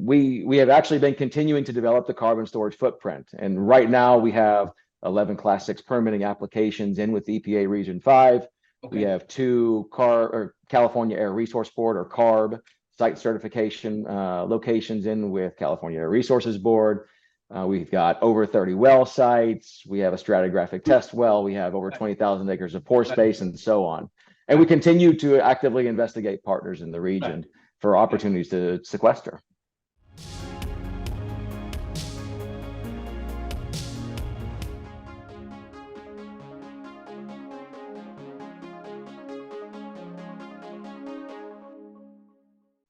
we have actually been continuing to develop the carbon storage footprint. And right now we have 11 Class 6 permitting applications in with EPA Region 5. Okay. We have 2 California Air Resource Board, or CARB, site certification locations in with California Air Resources Board. We've got over 30 well sites. We have a stratigraphic test well. We have over 20,000 acres of pore space, and so on. And we continue to actively investigate partners in the region for opportunities to sequester.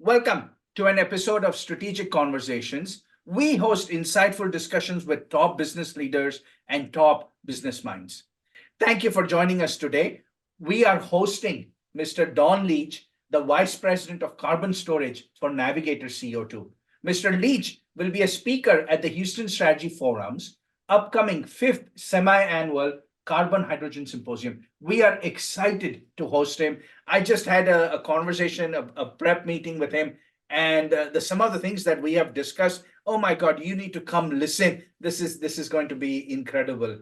Welcome to an episode of Strategic Conversations. We host insightful discussions with top business leaders and top business minds. Thank you for joining us today. We are hosting Mr. Don Leach, the Vice President of Carbon Storage for Navigator CO2. Mr. Leach will be a speaker at the Houston Strategy Forum's upcoming 5th semi-annual Carbon Hydrogen Symposium. We are excited to host him. I just had a conversation, a prep meeting with him, and some of the things that we have discussed, oh my God, you need to come listen. This is going to be incredible.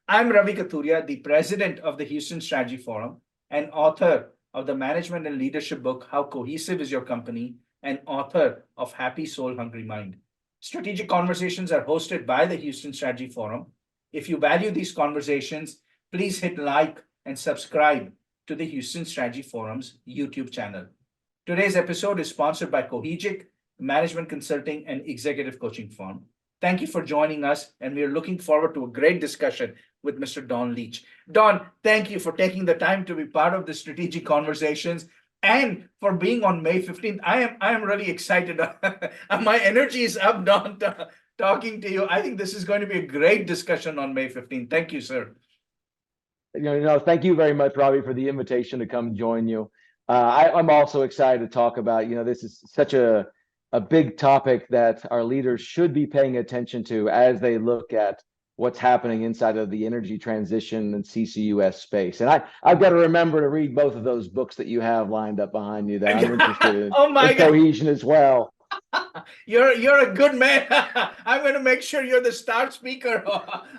I'm Ravi Kathuria, the president of the Houston Strategy Forum and author of the management and leadership book, How Cohesive is Your Company, and author of Happy Soul, Hungry Mind. Strategic Conversations are hosted by the Houston Strategy Forum. If you value these conversations, please hit like and subscribe to the Houston Strategy Forum's YouTube channel. Today's episode is sponsored by Cohegic, management consulting and executive coaching firm. Thank you for joining us, and we are looking forward to a great discussion with Mr. Don Leach. Don, thank you for taking the time to be part of the Strategic Conversations and for being on May 15th. I am really excited. My energy is up, Don, talking to you. I think this is going to be a great discussion on May 15th. Thank you, sir. Thank you very much, Ravi, for the invitation to come join you. I'm also excited to talk about, this is such a big topic that our leaders should be paying attention to as they look at what's happening inside of the energy transition and CCUS space. And I've got to remember to read both of those books that you have lined up behind you that I'm interested in, in cohesion as well. You're a good man. I'm going to make sure you're the star speaker.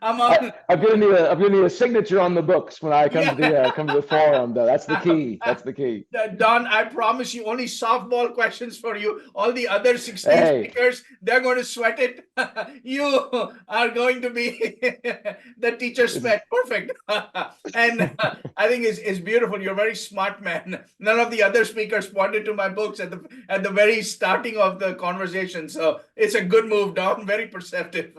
I'm gonna need a signature on the books when I come to the forum, though. That's the key. That's the key. Don, I promise you, only softball questions for you. All the other 16 speakers, they're going to sweat it. You are going to be the teacher sweat. Perfect. And I think it's beautiful. You're a very smart man. None of the other speakers pointed to my books at the very starting of the conversation. So it's a good move, Don. Very perceptive.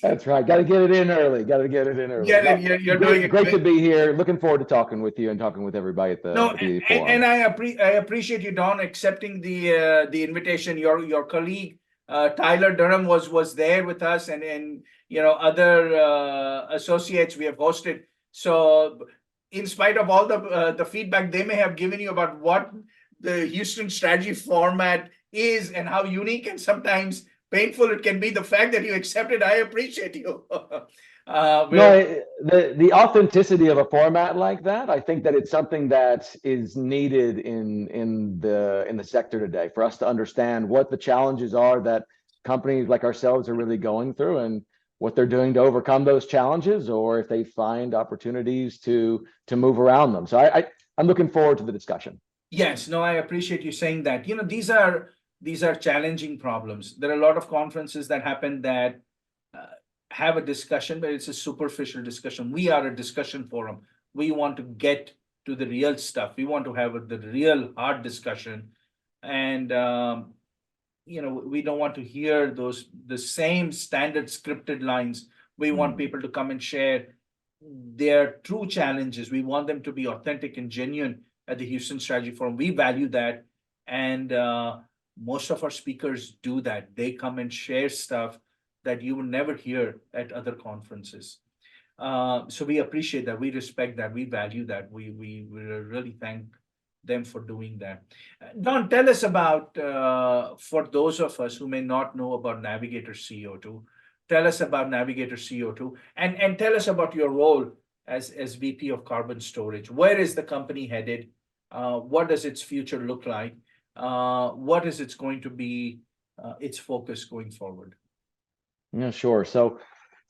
That's right. Got to get it in early. Yeah, you're doing it. Great to be here. Looking forward to talking with you and talking with everybody at the forum. And I appreciate you, Don, accepting the invitation. Your colleague Tyler Durham was there with us, and other associates we have hosted. So in spite of all the feedback they may have given you about what the Houston Strategy format is and how unique and sometimes painful it can be, the fact that you accepted, I appreciate you. The authenticity of a format like that, I think that it's something that is needed in the sector today, for us to understand what the challenges are that companies like ourselves are really going through and what they're doing to overcome those challenges, or if they find opportunities to move around them. So I'm looking forward to the discussion. Yes, no, I appreciate you saying that. These are challenging problems. There are a lot of conferences that happen that have a discussion, but it's a superficial discussion. We are a discussion forum. We want to get to the real stuff. We want to have the real hard discussion. And, we don't want to hear the same standard scripted lines. We want people to come and share their true challenges. We want them to be authentic and genuine at the Houston Strategy Forum. We value that. And most of our speakers do that. They come and share stuff that you will never hear at other conferences. So we appreciate that. We respect that. We value that. We really thank them for doing that. Don, tell us about, for those of us who may not know about Navigator CO2, tell us about Navigator CO2 and tell us about your role as VP of Carbon Storage. Where is the company headed? What does its future look like? What is it's going to be its focus going forward? Yeah, sure. So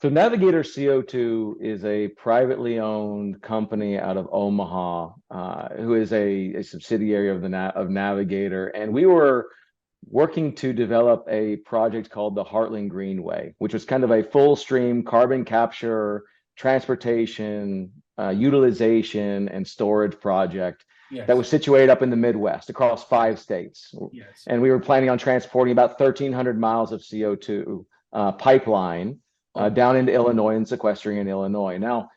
Navigator CO2 is a privately owned company out of Omaha, who is a subsidiary of of Navigator, and we were working to develop a project called the Heartland Greenway, which was kind of a full stream carbon capture, transportation, utilization, and storage project that was situated up in the Midwest across 5 states. Yes. And we were planning on transporting about 1,300 miles of CO2 pipeline down into Illinois and sequestering in Illinois. Now,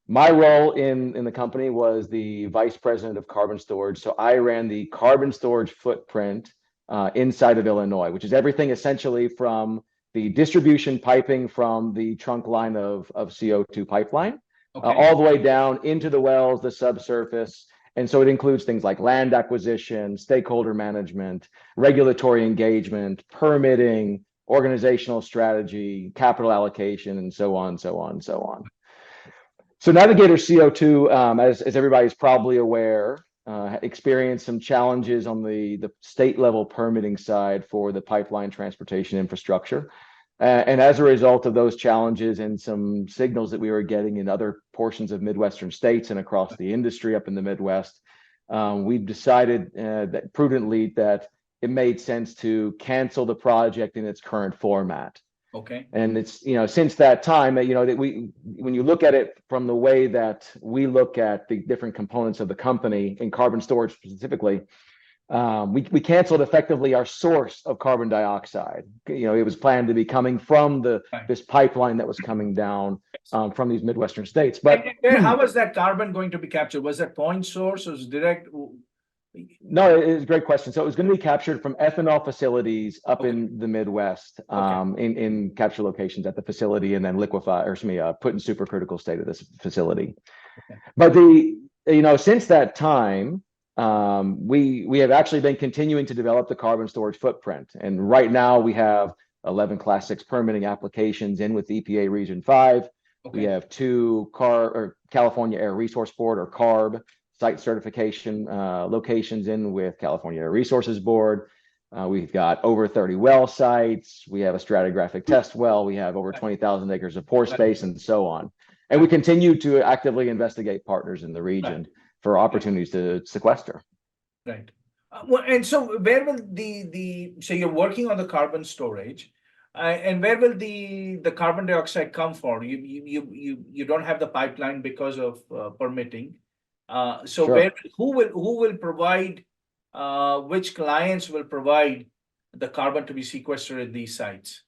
my role in the company was the vice president of carbon storage. So I ran the carbon storage footprint inside of Illinois, which is everything essentially from the distribution piping from the trunk line of CO2 pipeline, all the way down into the wells, the subsurface. And so it includes things like land acquisition, stakeholder management, regulatory engagement, permitting, organizational strategy, capital allocation, and so on, so on, so on. So Navigator CO2, as everybody's probably aware, experienced some challenges on the state level permitting side for the pipeline transportation infrastructure. And as a result of those challenges and some signals that we were getting in other portions of Midwestern states and across the industry up in the Midwest, we've decided that prudently that it made sense to cancel the project in its current format. Okay. And it's, since that time, that when you look at it from the way that we look at the different components of the company in carbon storage specifically, we canceled effectively our source of carbon dioxide. It was planned to be coming from this pipeline that was coming down from these Midwestern states. But how was that carbon going to be captured? Was that point source? Was it direct? No, it's a great question. So it was going to be captured from ethanol facilities up in the Midwest, in capture locations at the facility, and then put in supercritical state of this facility. But since that time, we have actually been continuing to develop the carbon storage footprint, and right now we have 11 Class VI permitting applications in with EPA Region 5. We have 2 California Air Resource Board, or CARB, site certification locations in with California Air Resources Board. We've got over 30 well sites. We have a stratigraphic test well. We have over 20,000 acres of pore space, and so on. And we continue to actively investigate partners in the region for opportunities to sequester. Right. Well, and so where will so you're working on the carbon storage, and where will the carbon dioxide come from? You don't have the pipeline because of permitting. Who will provide, which clients will provide the carbon to be sequestered at these sites?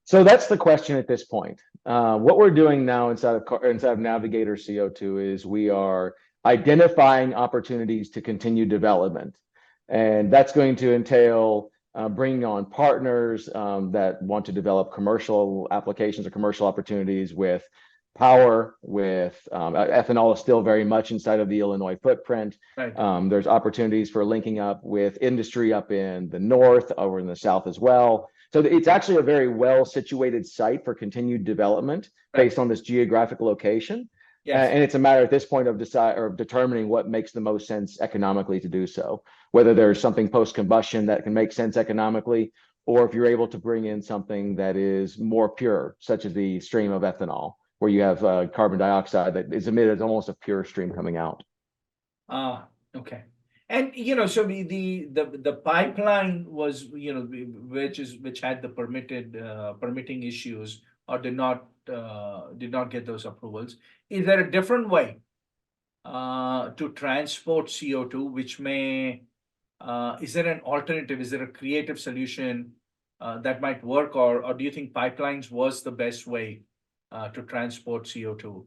So that's the question at this point. What we're doing now inside of Navigator CO2 is we are identifying opportunities to continue development, and that's going to entail bringing on partners that want to develop commercial applications or commercial opportunities with power, with ethanol is still very much inside of the Illinois footprint. There's opportunities for linking up with industry up in the north, over in the south as well. So it's actually a very well situated site for continued development based on this geographic location. And it's a matter at this point of determining what makes the most sense economically to do so, whether there's something post combustion that can make sense economically, or if you're able to bring in something that is more pure, such as the stream of ethanol, where you have carbon dioxide that is emitted as almost a pure stream coming out. Okay. And so the pipeline was which had the permitting issues, or did not get those approvals. Is there a different way to transport CO2, which may is there an alternative? Is there a creative solution that might work, or do you think pipelines was the best way to transport CO2?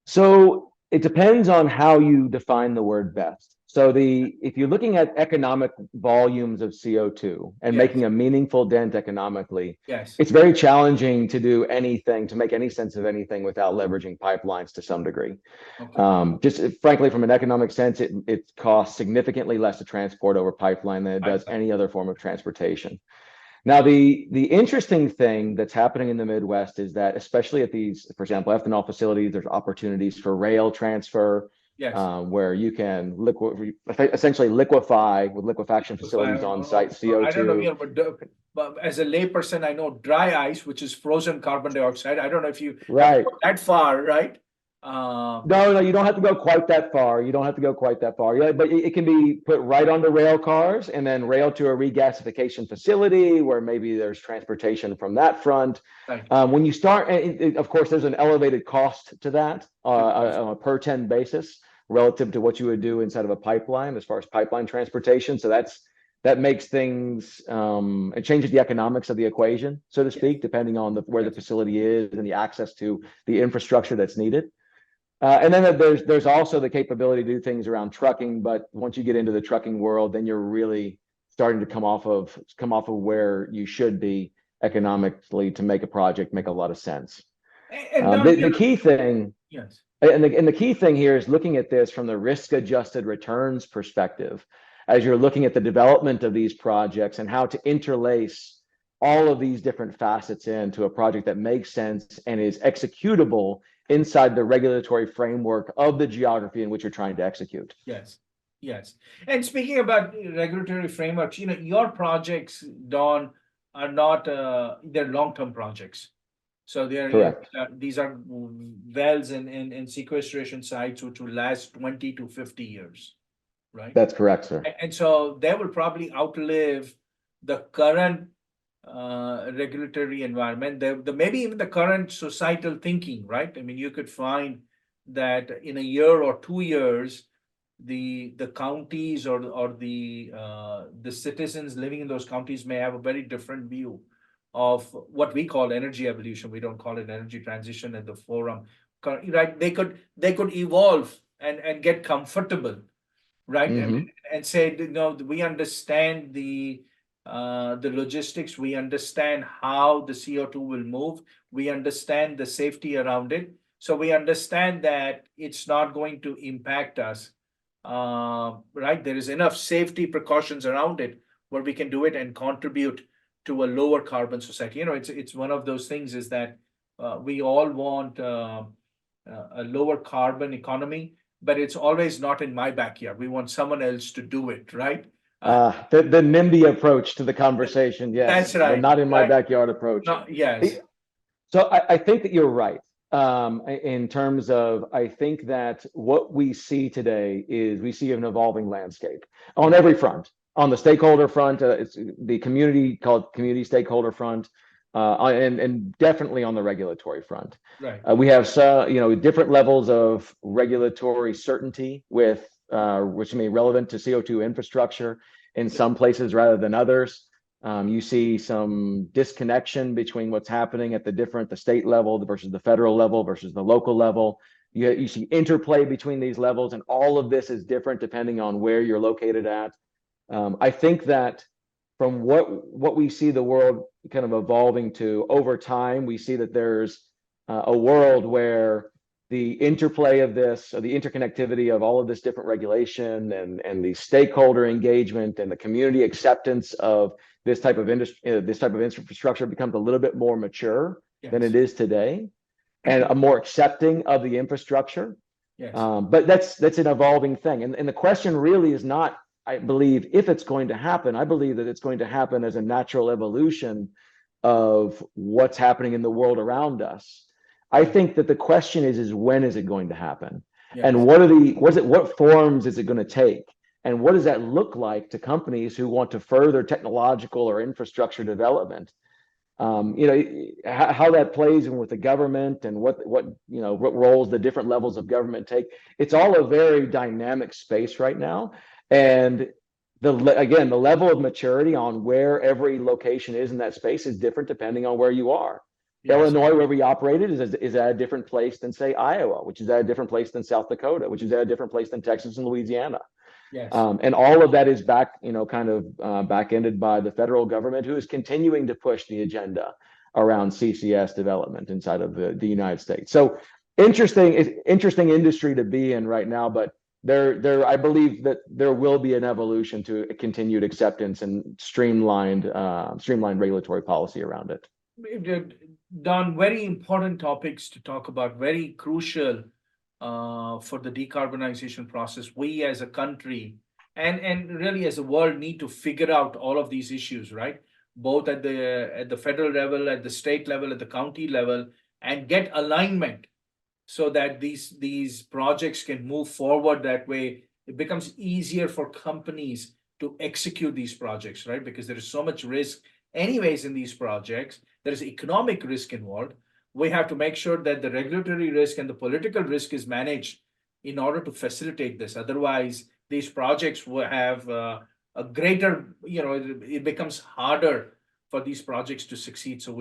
So it depends on how you define the word best. So if you're looking at economic volumes of CO2 and making a meaningful dent economically, it's very challenging to do anything, to make any sense of anything without leveraging pipelines to some degree. Just frankly, from an economic sense, it costs significantly less to transport over pipeline than it does any other form of transportation. Now, the interesting thing that's happening in the Midwest is that, especially at these, for example, ethanol facilities, there's opportunities for rail transfer, Yes. where you can essentially liquefy with liquefaction facilities on site I don't know, CO2. but as a layperson, I know dry ice, which is frozen carbon dioxide. I don't know if you have Right. gone that far, right? No, you don't have to go quite that far. You don't have to go quite that far. Yeah, but it can be put right onto rail cars and then rail to a regasification facility where maybe there's transportation from that front. Right. When you start, of course, there's an elevated cost to that on a per 10 basis relative to what you would do inside of a pipeline as far as pipeline transportation. So that makes things, it changes the economics of the equation, so to speak, depending on where the facility is and the access to the infrastructure that's needed. And then there's also the capability to do things around trucking, but once you get into the trucking world, then you're really starting to come off of where you should be economically to make a project make a lot of sense. And the key thing, yes, and the key thing here is looking at this from the risk-adjusted returns perspective, as you're looking at the development of these projects and how to interlace all of these different facets into a project that makes sense and is executable inside the regulatory framework of the geography in which you're trying to execute. Yes, yes. And speaking about regulatory frameworks, your projects, Don, are not they're long-term projects. So they're Correct. These are wells and sequestration sites which will last 20 to 50 years, right? That's correct, sir. And so they will probably outlive the current regulatory environment, maybe even the current societal thinking, right? I mean, you could find that in a year or 2 years, the counties or the citizens living in those counties may have a very different view of what we call energy evolution. We don't call it energy transition at the forum, right? They could evolve and get comfortable, right? Mm-hmm. And say, we understand the logistics, we understand how the CO2 will move, we understand the safety around it. So we understand that it's not going to impact us, right? There is enough safety precautions around it where we can do it and contribute to a lower carbon society. It's one of those things is that we all want a lower carbon economy, but it's always not in my backyard. We want someone else to do it, right? The NIMBY approach to the conversation, yes. That's right. The not in my Right. backyard approach. No, yes. So I think that you're right. In terms of, I think that what we see today is we see an evolving landscape on every front. On the stakeholder front, it's the community stakeholder front, and definitely on the regulatory front. Right. We have different levels of regulatory certainty with which may be relevant to CO2 infrastructure in some places rather than others. You see some disconnection between what's happening at the state level versus the federal level versus the local level. You see interplay between these levels, and all of this is different depending on where you're located at. I think that from what we see the world kind of evolving to over time, we see that there's a world where the interplay of this, or the interconnectivity of all of this different regulation and the stakeholder engagement and the community acceptance of this type of infrastructure becomes a little bit more mature than it is today, and a more accepting of the infrastructure. Yes. But that's an evolving thing, and the question really is not, I believe, if it's going to happen. I believe that it's going to happen as a natural evolution of what's happening in the world around us. I think that the question is when is it going to happen? Yes. And what forms is it going to take? And what does that look like to companies who want to further technological or infrastructure development? How that plays in with the government and what roles the different levels of government take. It's all a very dynamic space right now. And the level of maturity on where every location is in that space is different depending on where you are. Yes. Illinois, where we operated, is at a different place than, say, Iowa, which is at a different place than South Dakota, which is at a different place than Texas and Louisiana. Yes. And all of that is back-ended by the federal government, who is continuing to push the agenda around CCS development inside of the United States. So interesting industry to be in right now, but I believe that there will be an evolution to a continued acceptance and streamlined regulatory policy around it. Don, very important topics to talk about, very crucial for the decarbonization process. We as a country and really as a world need to figure out all of these issues, right? Both at the federal level, at the state level, at the county level, and get alignment so that these projects can move forward that way. It becomes easier for companies to execute these projects, right? Because there is so much risk anyways in these projects. There is economic risk involved. We have to make sure that the regulatory risk and the political risk is managed in order to facilitate this. Otherwise, these projects will have a greater, it becomes harder for these projects to succeed. So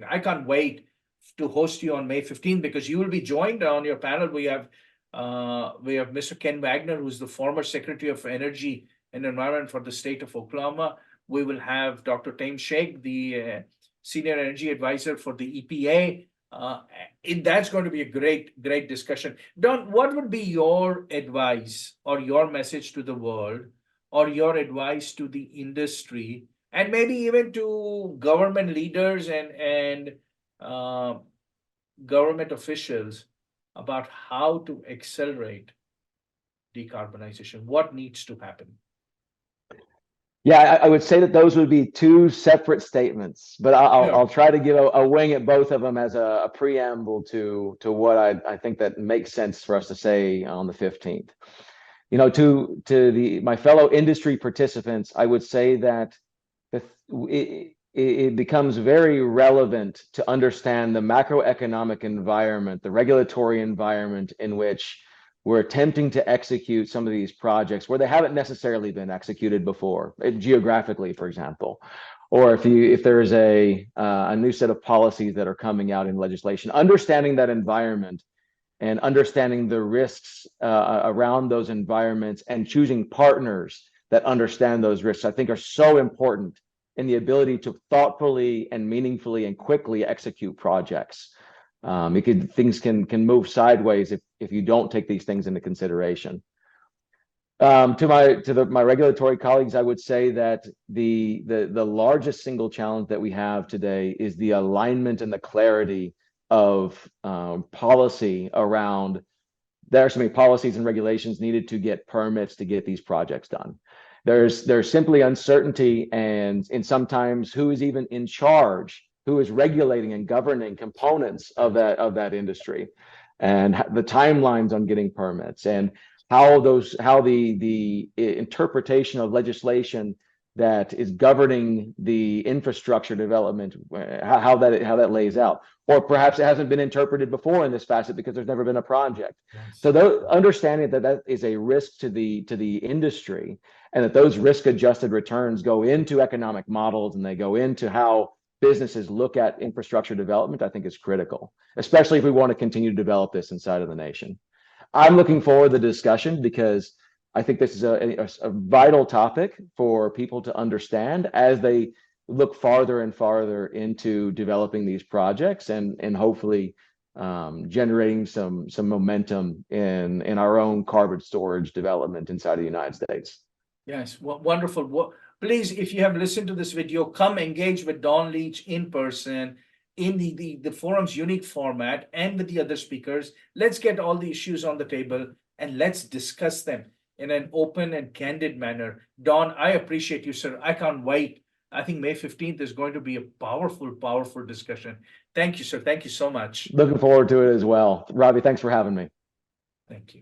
I can't wait to host you on May 15th, because you will be joined on your panel. We have Mr. Ken Wagner, who's the former Secretary of Energy and Environment for the state of Oklahoma. We will have Dr. Taim Sheikh, the Senior Energy Advisor for the EPA. That's going to be a great discussion. Don, what would be your advice or your message to the world, or your advice to the industry, and maybe even to government leaders and government officials about how to accelerate decarbonization? What needs to happen? Yeah, I would say that those would be two separate statements, but I'll try to give a wing at both of them as a preamble to what I think that makes sense for us to say on the 15th. To my fellow industry participants, I would say that it becomes very relevant to understand the macroeconomic environment, the regulatory environment in which we're attempting to execute some of these projects where they haven't necessarily been executed before, geographically, for example, or if there is a new set of policies that are coming out in legislation. Understanding that environment and understanding the risks around those environments and choosing partners that understand those risks, I think, are so important in the ability to thoughtfully and meaningfully and quickly execute projects. Things can move sideways if you don't take these things into consideration. To my regulatory colleagues, I would say that the largest single challenge that we have today is the alignment and the clarity of policy around. There are so many policies and regulations needed to get permits to get these projects done. There's simply uncertainty, and sometimes who is even in charge, who is regulating and governing components of that industry, and the timelines on getting permits, and how the interpretation of legislation that is governing the infrastructure development, how that lays out. Or perhaps it hasn't been interpreted before in this facet because there's never been a project. Yes. So understanding that is a risk to the industry, and that those risk-adjusted returns go into economic models and they go into how businesses look at infrastructure development, I think is critical, especially if we want to continue to develop this inside of the nation. I'm looking forward to the discussion because I think this is a vital topic for people to understand as they look farther and farther into developing these projects and hopefully generating some momentum in our own carbon storage development inside of the United States. Yes, wonderful. Please, if you have listened to this video, come engage with Don Leach in person in the forum's unique format and with the other speakers. Let's get all the issues on the table and let's discuss them in an open and candid manner. Don, I appreciate you, sir. I can't wait. I think May 15th is going to be a powerful discussion. Thank you, sir. Thank you so much. Looking forward to it as well. Ravi, thanks for having me. Thank you.